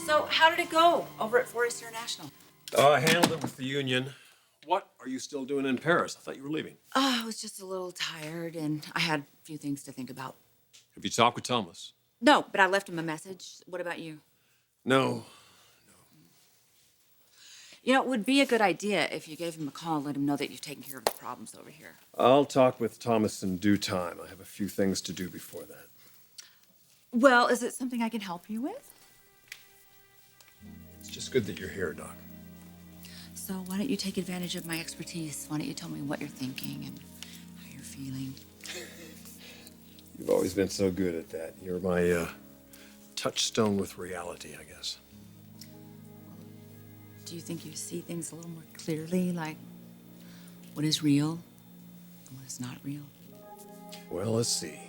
So how did it go over at Forest International? I handled it with the union. What are you still doing in Paris? I thought you were leaving. I was just a little tired, and I had a few things to think about. Have you talked with Thomas? No, but I left him a message. What about you? No. You know, it would be a good idea if you gave him a call and let him know that you've taken care of the problems over here. I'll talk with Thomas in due time. I have a few things to do before that. Well, is it something I can help you with? It's just good that you're here, Doc. So why don't you take advantage of my expertise? Why don't you tell me what you're thinking and how you're feeling? You've always been so good at that. You're my touchstone with reality, I guess. Do you think you see things a little more clearly, like what is real and what is not real? Well, let's see.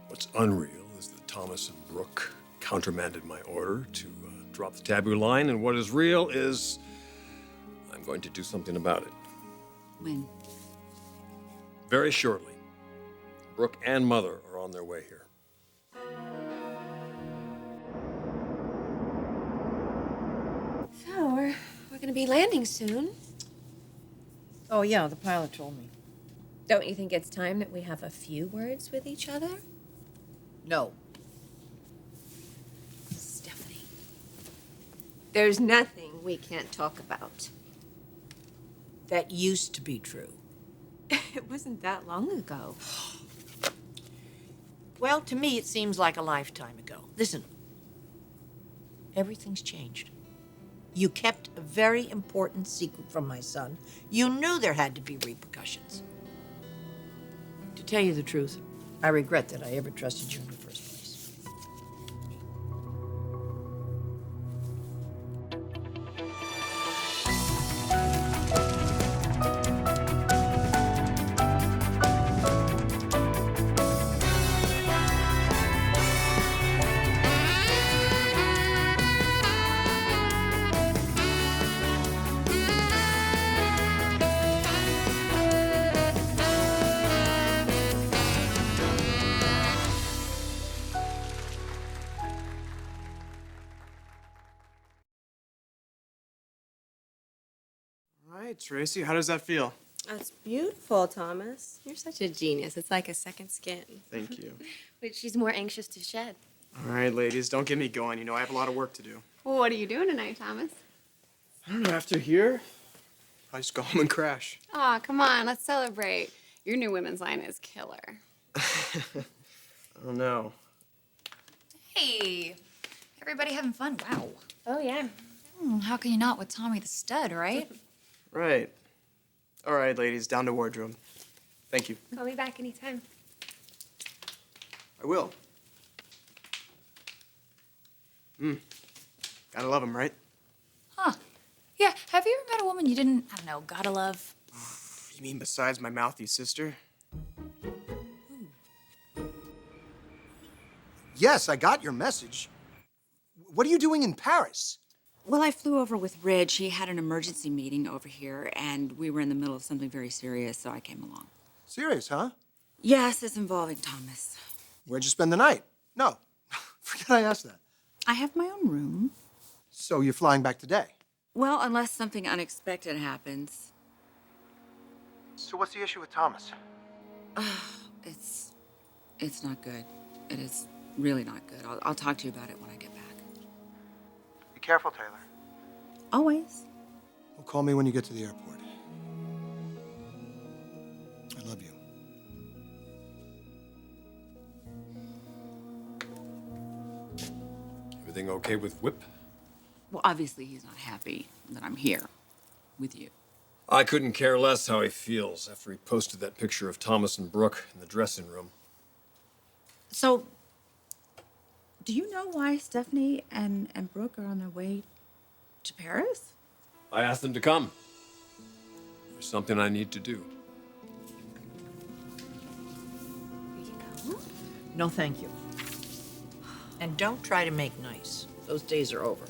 What's unreal is that Thomas and Brooke countermanded my order to drop the taboo line, and what is real is I'm going to do something about it. When? Very shortly. Brooke and Mother are on their way here. So, we're gonna be landing soon. Oh, yeah, the pilot told me. Don't you think it's time that we have a few words with each other? No. Stephanie. There's nothing we can't talk about. That used to be true. It wasn't that long ago. Well, to me, it seems like a lifetime ago. Listen, everything's changed. You kept a very important secret from my son. You knew there had to be repercussions. To tell you the truth, I regret that I ever trusted you in the first place. All right, Tracy, how does that feel? That's beautiful, Thomas. You're such a genius. It's like a second skin. Thank you. Which she's more anxious to shed. All right, ladies, don't get me going. You know, I have a lot of work to do. Well, what are you doing tonight, Thomas? I don't know, after here, I just go home and crash. Aw, come on, let's celebrate. Your new women's line is killer. I don't know. Hey, everybody having fun? Wow. Oh, yeah. How can you not with Tommy the stud, right? Right. All right, ladies, down to wardrobe. Thank you. Call me back anytime. I will. Gotta love him, right? Huh. Yeah, have you ever met a woman you didn't, I don't know, gotta love? You mean besides my mouthy sister? Yes, I got your message. What are you doing in Paris? Well, I flew over with Ridge. He had an emergency meeting over here, and we were in the middle of something very serious, so I came along. Serious, huh? Yes, it's involving Thomas. Where'd you spend the night? No, forget I asked that. I have my own room. So you're flying back today? Well, unless something unexpected happens. So what's the issue with Thomas? It's not good. It is really not good. I'll talk to you about it when I get back. Be careful, Taylor. Always. Well, call me when you get to the airport. I love you. Everything okay with Whip? Well, obviously he's not happy that I'm here with you. I couldn't care less how he feels after he posted that picture of Thomas and Brooke in the dressing room. So, do you know why Stephanie and Brooke are on their way to Paris? I asked them to come. There's something I need to do. No, thank you. And don't try to make nice. Those days are over.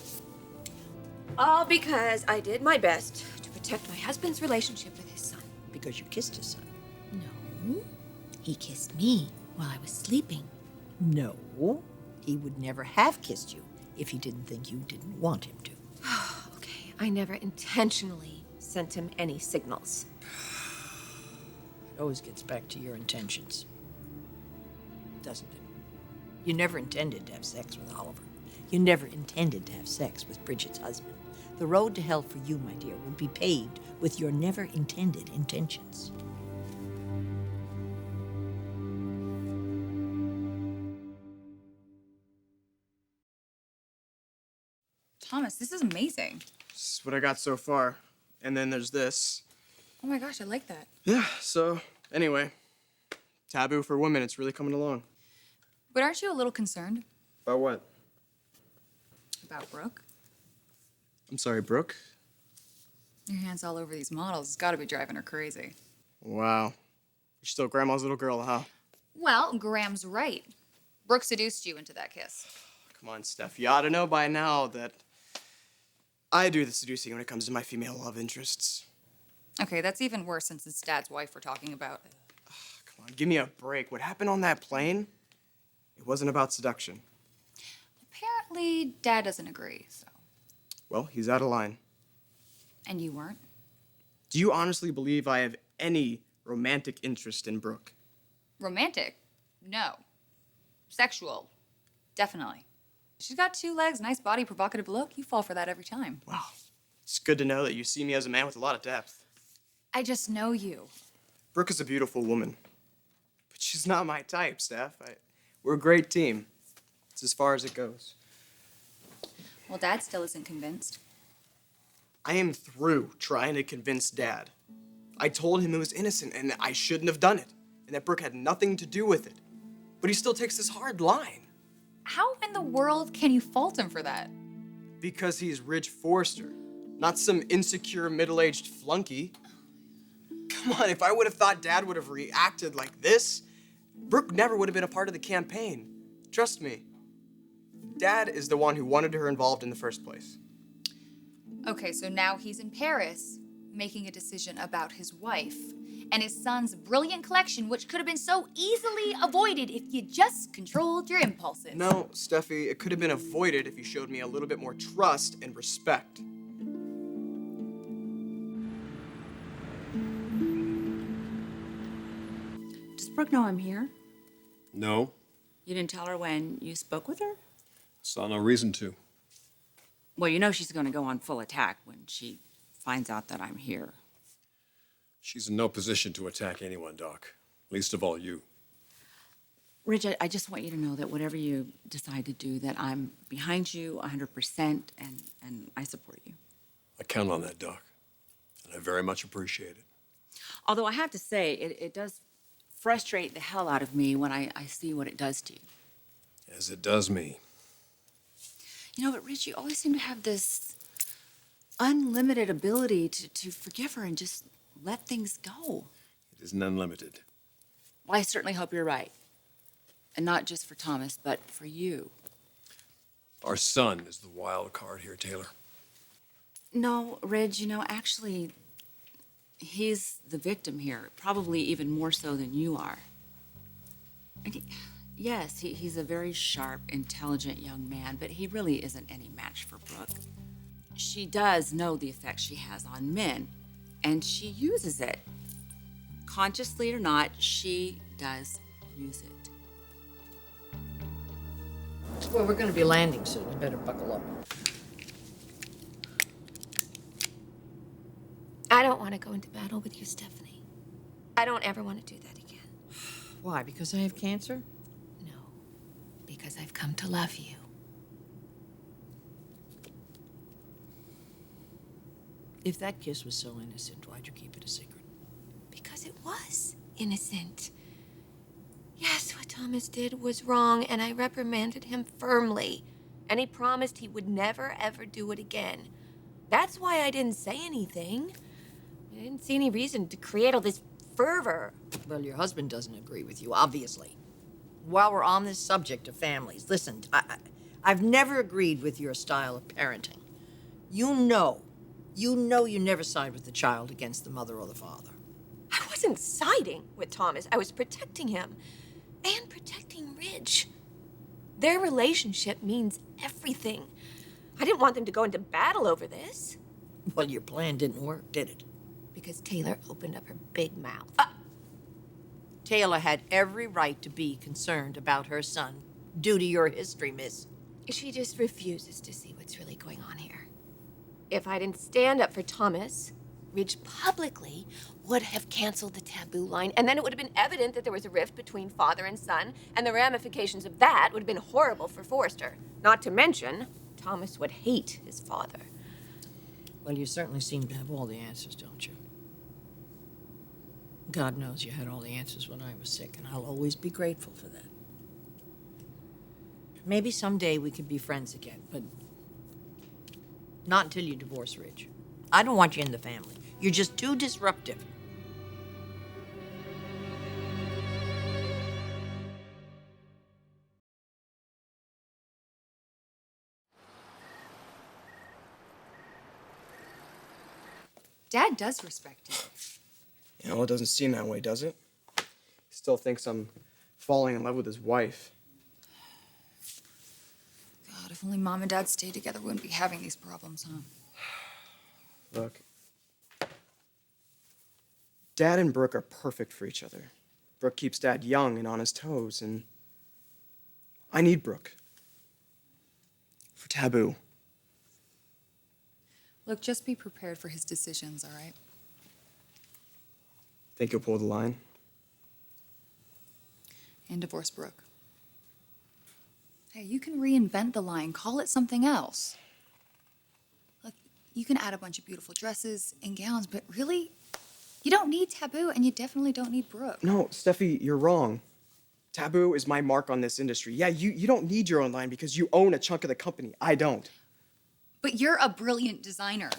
All because I did my best to protect my husband's relationship with his son. Because you kissed his son. No, he kissed me while I was sleeping. No, he would never have kissed you if he didn't think you didn't want him to. Okay, I never intentionally sent him any signals. It always gets back to your intentions, doesn't it? You never intended to have sex with Oliver. You never intended to have sex with Bridget's husband. The road to hell for you, my dear, will be paved with your never intended intentions. Thomas, this is amazing. This is what I got so far. And then there's this. Oh my gosh, I like that. Yeah, so anyway, taboo for women, it's really coming along. But aren't you a little concerned About what? about Brooke? I'm sorry, Brooke? Your hand's all over these models. It's gotta be driving her crazy. Wow. You're still grandma's little girl, huh? Well, Graham's right. Brooke seduced you into that kiss. Come on, Steph. You ought to know by now that I do the seducing when it comes to my female love interests. Okay, that's even worse since it's Dad's wife we're talking about. Come on, give me a break. What happened on that plane? It wasn't about seduction. Apparently, Dad doesn't agree, so. Well, he's out of line. And you weren't? Do you honestly believe I have any romantic interest in Brooke? Romantic? No. Sexual? Definitely. She's got 2 legs, nice body, provocative look. You fall for that every time. Wow. It's good to know that you see me as a man with a lot of depth. I just know you. Brooke is a beautiful woman. But she's not my type, Steph. We're a great team. It's as far as it goes. Well, Dad still isn't convinced. I am through trying to convince Dad. I told him it was innocent and I shouldn't have done it, and that Brooke had nothing to do with it. But he still takes this hard line. How in the world can you fault him for that? Because he's Ridge Forrester, not some insecure middle-aged flunky. Come on, if I would have thought Dad would have reacted like this, Brooke never would have been a part of the campaign. Trust me. Dad is the one who wanted her involved in the first place. Okay, so now he's in Paris making a decision about his wife and his son's brilliant collection, which could have been so easily avoided if you just controlled your impulses. No, Steffi, it could have been avoided if you showed me a little bit more trust and respect. Does Brooke know I'm here? No, You didn't tell her when you spoke with her? saw no reason to. Well, you know she's going to go on full attack when she finds out that I'm here. She's in no position to attack anyone, Doc. Least of all you. Ridge, I just want you to know that whatever you decide to do, that I'm behind you 100% and I support you. I count on that, Doc. And I very much appreciate it. Although I have to say, it does frustrate the hell out of me when I see what it does to you. As it does me. You know, but Ridge, you always seem to have this unlimited ability to forgive her and just let things go. It isn't unlimited. Well, I certainly hope you're right. And not just for Thomas, but for you. Our son is the wild card here, Taylor. No, Ridge, you know, actually, he's the victim here, probably even more so than you are. And yes, he's a very sharp, intelligent young man, but he really isn't any match for Brooke. She does know the effect she has on men, and she uses it. Consciously or not, she does use it. Well, we're going to be landing soon. You better buckle up. I don't want to go into battle with you, Stephanie. I don't ever want to do that again. Why? Because I have cancer? No, because I've come to love you. If that kiss was so innocent, why'd you keep it a secret? Because it was innocent. Yes, what Thomas did was wrong, and I reprimanded him firmly. And he promised he would never, ever do it again. That's why I didn't say anything. I didn't see any reason to create all this fervor. Well, your husband doesn't agree with you, obviously. While we're on this subject of families, listen, I've never agreed with your style of parenting. You know you never side with the child against the mother or the father. I wasn't siding with Thomas. I was protecting him. And protecting Ridge. Their relationship means everything. I didn't want them to go into battle over this. Well, your plan didn't work, did it? Because Taylor opened up her big mouth. Taylor had every right to be concerned about her son, due to your history, miss. She just refuses to see what's really going on here. If I didn't stand up for Thomas, Ridge publicly would have canceled the taboo line, and then it would have been evident that there was a rift between father and son, and the ramifications of that would have been horrible for Forrester. Not to mention, Thomas would hate his father. Well, you certainly seem to have all the answers, don't you? God knows you had all the answers when I was sick, and I'll always be grateful for that. Maybe someday we could be friends again, but not until you divorce Ridge. I don't want you in the family. You're just too disruptive. Dad does respect you. You know, it doesn't seem that way, does it? He still thinks I'm falling in love with his wife. God, if only Mom and Dad stayed together, we wouldn't be having these problems, huh? Look. Dad and Brooke are perfect for each other. Brooke keeps Dad young and on his toes, and I need Brooke. For Taboo. Look, just be prepared for his decisions, all right? Think he'll pull the line? And divorce Brooke. Hey, you can reinvent the line, call it something else. Look, you can add a bunch of beautiful dresses and gowns, but really, you don't need Taboo, and you definitely don't need Brooke. No, Steffi, you're wrong. Taboo is my mark on this industry. Yeah, you don't need your own line because you own a chunk of the company. I don't. But you're a brilliant designer,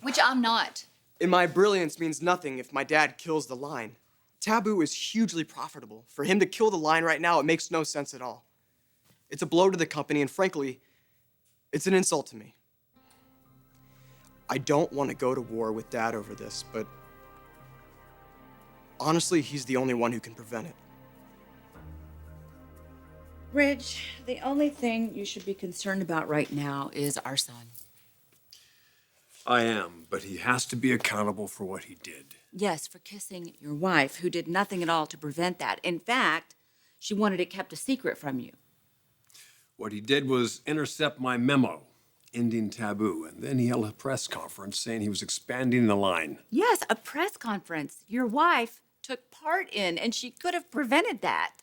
which I'm not. And my brilliance means nothing if my dad kills the line. Taboo is hugely profitable. For him to kill the line right now, it makes no sense at all. It's a blow to the company, and frankly, it's an insult to me. I don't want to go to war with Dad over this, but honestly, he's the only one who can prevent it. Ridge, the only thing you should be concerned about right now is our son. I am, but he has to be accountable for what he did. Yes, for kissing your wife, who did nothing at all to prevent that. In fact, she wanted it kept a secret from you. What he did was intercept my memo, ending Taboo, and then he held a press conference saying he was expanding the line. Yes, a press conference your wife took part in, and she could have prevented that.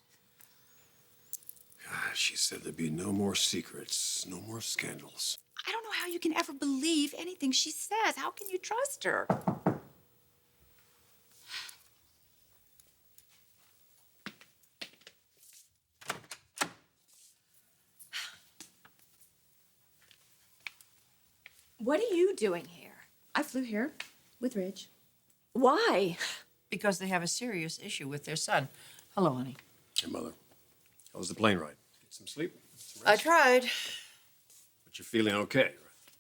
She said there'd be no more secrets, no more scandals. I don't know how you can ever believe anything she says. How can you trust her? What are you doing here? I flew here with Ridge. Why? Because they have a serious issue with their son. Hello, honey. Hey, Mother, how was the plane ride? Get some sleep? Some I rest? tried. But you're feeling okay, right?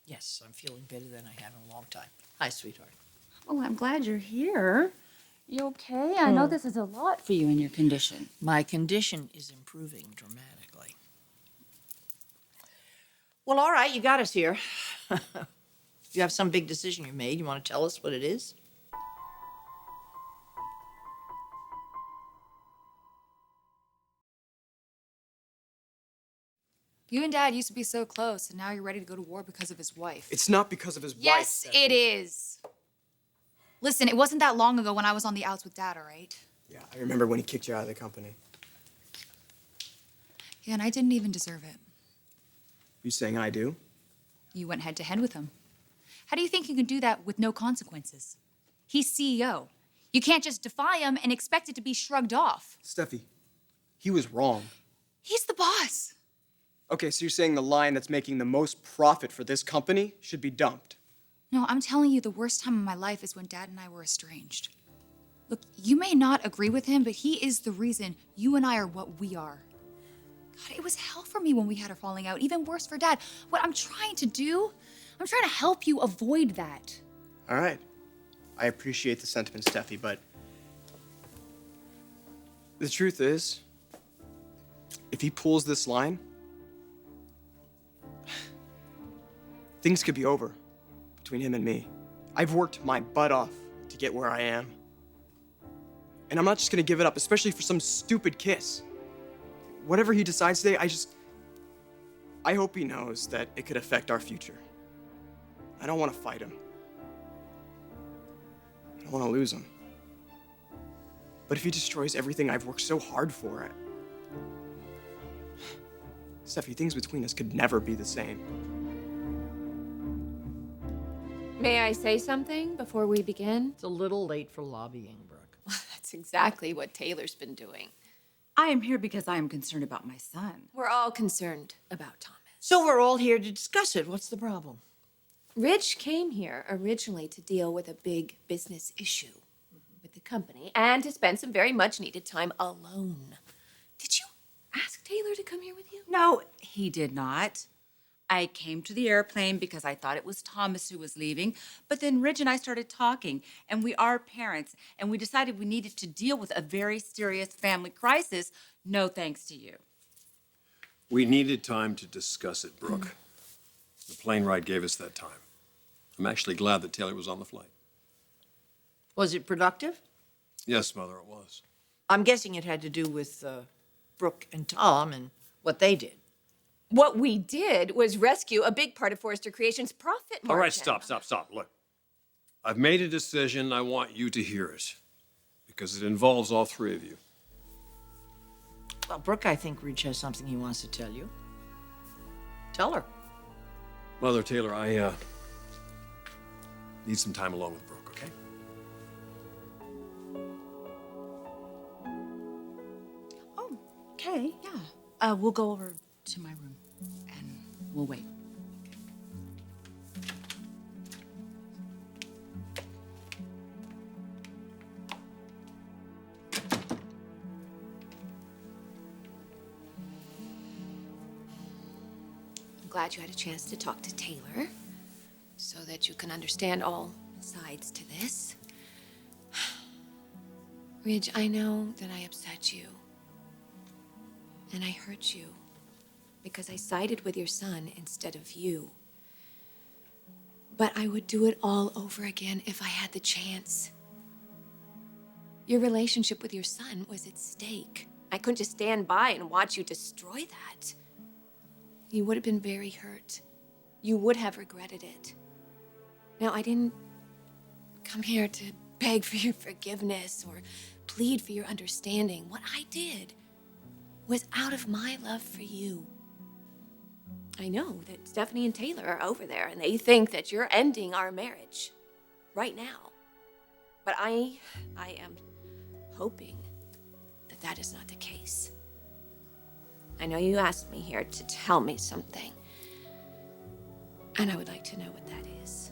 Yes, I'm feeling better than I have in a long time. Hi, sweetheart. Well, I'm glad you're here. You okay? I know this is a lot for you in your condition. My condition is improving dramatically. Well, all right, you got us here. You have some big decision you made. You want to tell us what it is? You and Dad used to be so close, and now you're ready to go to war because of his wife. It's not because of his wife. Yes, Steffi. it is. Listen, it wasn't that long ago when I was on the outs with Dad, all right? Yeah, I remember when he kicked you out of the company. Yeah, and I didn't even deserve it. You saying I do? You went head to head with him. How do you think you can do that with no consequences? He's CEO. You can't just defy him and expect it to be shrugged off. Steffi, he was wrong. He's the boss. Okay, so you're saying the line that's making the most profit for this company should be dumped? No, I'm telling you, the worst time of my life is when Dad and I were estranged. Look, you may not agree with him, but he is the reason you and I are what we are. God, it was hell for me when we had our falling out, even worse for Dad. What I'm trying to do, I'm trying to help you avoid that. All right. I appreciate the sentiment, Steffi, but the truth is, If he pulls this line, things could be over between him and me. I've worked my butt off to get where I am. And I'm not just gonna give it up, especially for some stupid kiss. Whatever he decides today, I hope he knows that it could affect our future. I don't want to fight him. I don't want to lose him. But if he destroys everything I've worked so hard for, Steffi, things between us could never be the same. May I say something before we begin? It's a little late for lobbying, Brooke. That's exactly what Taylor's been doing. I am here because I am concerned about my son. We're all concerned about Thomas. So we're all here to discuss it. What's the problem? Rich came here originally to deal with a big business issue with the company and to spend some very much needed time alone. Did you ask Taylor to come here with you? No, he did not. I came to the airplane because I thought it was Thomas who was leaving, but then Ridge and I started talking, and we are parents, and we decided we needed to deal with a very serious family crisis, no thanks to you. We needed time to discuss it, Brooke. The plane ride gave us that time. I'm actually glad that Taylor was on the flight. Was it productive? Yes, Mother, it was. I'm guessing it had to do with Brooke and Tom and what they did. What we did was rescue a big part of Forrester Creations' profit margin. All right, stop. Look, I've made a decision. I want you to hear it because it involves all three of you. Well, Brooke, I think Ridge has something he wants to tell you. Tell her. Mother, Taylor, I need some time alone with Brooke, okay? Oh, okay, yeah. We'll go over to my room, and we'll wait. I'm glad you had a chance to talk to Taylor so that you can understand all sides to this. Ridge, I know that I upset you. And I hurt you because I sided with your son instead of you. But I would do it all over again if I had the chance. Your relationship with your son was at stake. I couldn't just stand by and watch you destroy that. You would have been very hurt. You would have regretted it. Now, I didn't come here to beg for your forgiveness or plead for your understanding. What I did was out of my love for you. I know that Stephanie and Taylor are over there and they think that you're ending our marriage right now. But I am hoping that that is not the case. I know you asked me here to tell me something, and I would like to know what that is.